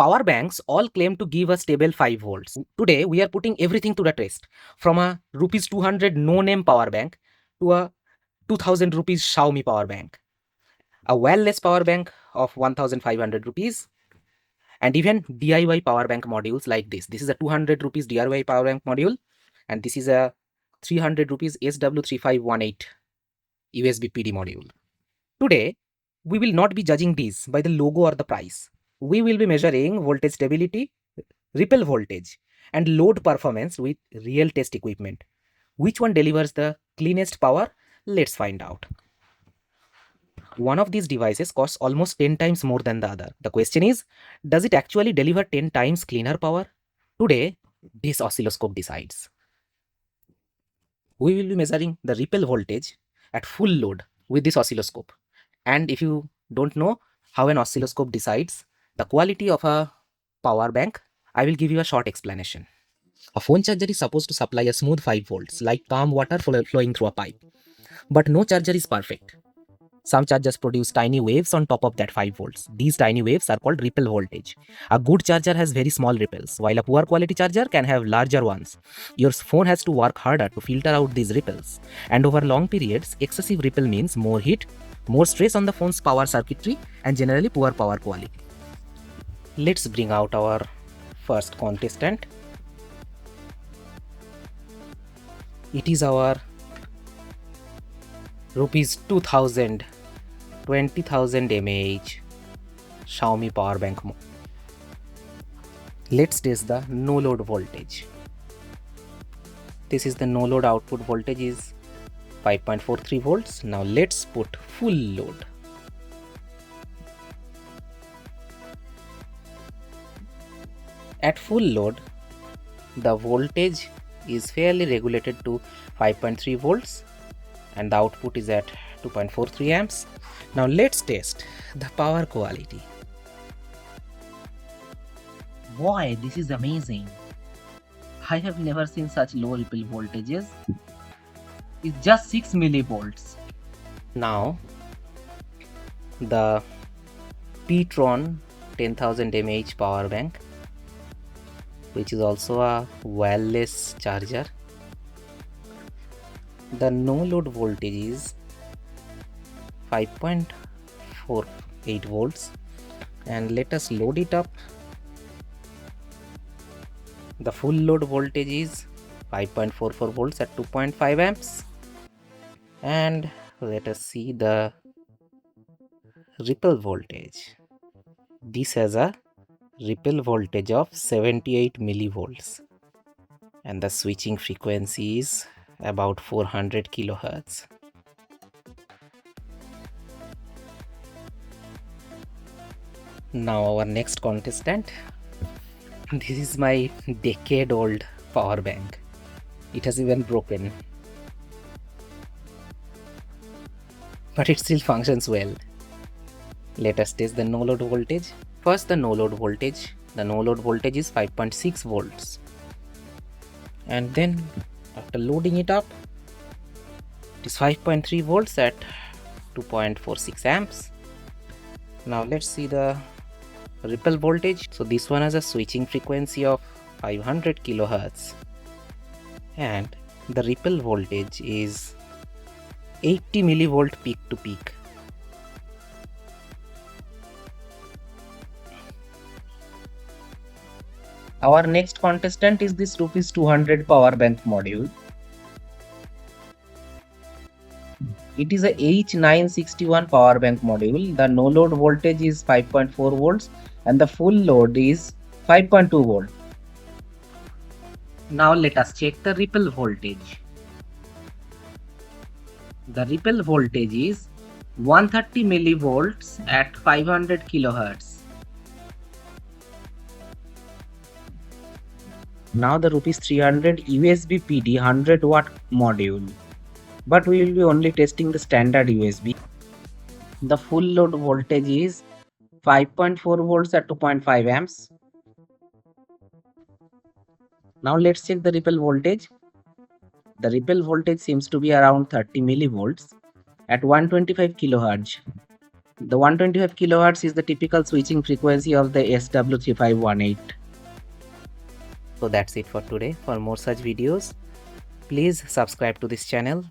Power banks all claim to give a stable 5 volts. Today, we are putting everything to the test. From a rupees 200 no-name power bank to a 2000 rupees Xiaomi power bank, a wireless power bank of 1500 rupees, and even DIY power bank modules like this. This is a 200 rupees DIY power bank module, and this is a 300 rupees SW3518 USB PD module. Today, we will not be judging these by the logo or the price. We will be measuring voltage stability, ripple voltage, and load performance with real test equipment. Which one delivers the cleanest power? Let's find out. One of these devices costs almost 10 times more than the other. The question is, does it actually deliver 10 times cleaner power? Today, this oscilloscope decides. We will be measuring the ripple voltage at full load with this oscilloscope. And if you don't know how an oscilloscope decides the quality of a power bank, I will give you a short explanation. A phone charger is supposed to supply a smooth 5 volts, like calm water flowing through a pipe. But no charger is perfect. Some chargers produce tiny waves on top of that 5 volts. These tiny waves are called ripple voltage. A good charger has very small ripples, while a poor quality charger can have larger ones. Your phone has to work harder to filter out these ripples. And over long periods, excessive ripple means more heat, more stress on the phone's power circuitry, and generally poor power quality. Let's bring out our first contestant. It is our rupees 2000 20,000 mAh Xiaomi power bank. Let's test the no load voltage. This is the no load output voltage is 5.43 volts. Now let's put full load. At full load, the voltage is fairly regulated to 5.3 volts and the output is at 2.43 amps. Now let's test the power quality. Boy, this is amazing. I have never seen such low ripple voltages. It's just 6 millivolts. Now the Ptron 10,000 mAh power bank, which is also a wireless charger. The no load voltage is 5.48 volts, and let us load it up. The full load voltage is 5.44 volts at 2.5 amps, and let us see the ripple voltage. This has a ripple voltage of 78 millivolts and the switching frequency is about 400 kilohertz. Now our next contestant. This is my decade-old power bank. It has even broken, but it still functions well. Let us test the no load voltage. First, the no load voltage. The no load voltage is 5.6 volts, and then after loading it up, it is 5.3 volts at 2.46 amps. Now let's see the ripple voltage. So this one has a switching frequency of 500 kilohertz and the ripple voltage is 80 millivolt peak to peak. Our next contestant is this rupees 200 power bank module. It is a H961 power bank module. The no load voltage is 5.4 volts and the full load is 5.2 volts. Now let us check the ripple voltage. The ripple voltage is 130 millivolts at 500 kilohertz. Now the rupees 300 USB PD 100 watt module, but we will be only testing the standard USB. The full load voltage is 5.4 volts at 2.5 amps. Now let's check the ripple voltage. The ripple voltage seems to be around 30 millivolts at 125 kilohertz. The 125 kilohertz is the typical switching frequency of the SW3518. So that's it for today. For more such videos, please subscribe to this channel.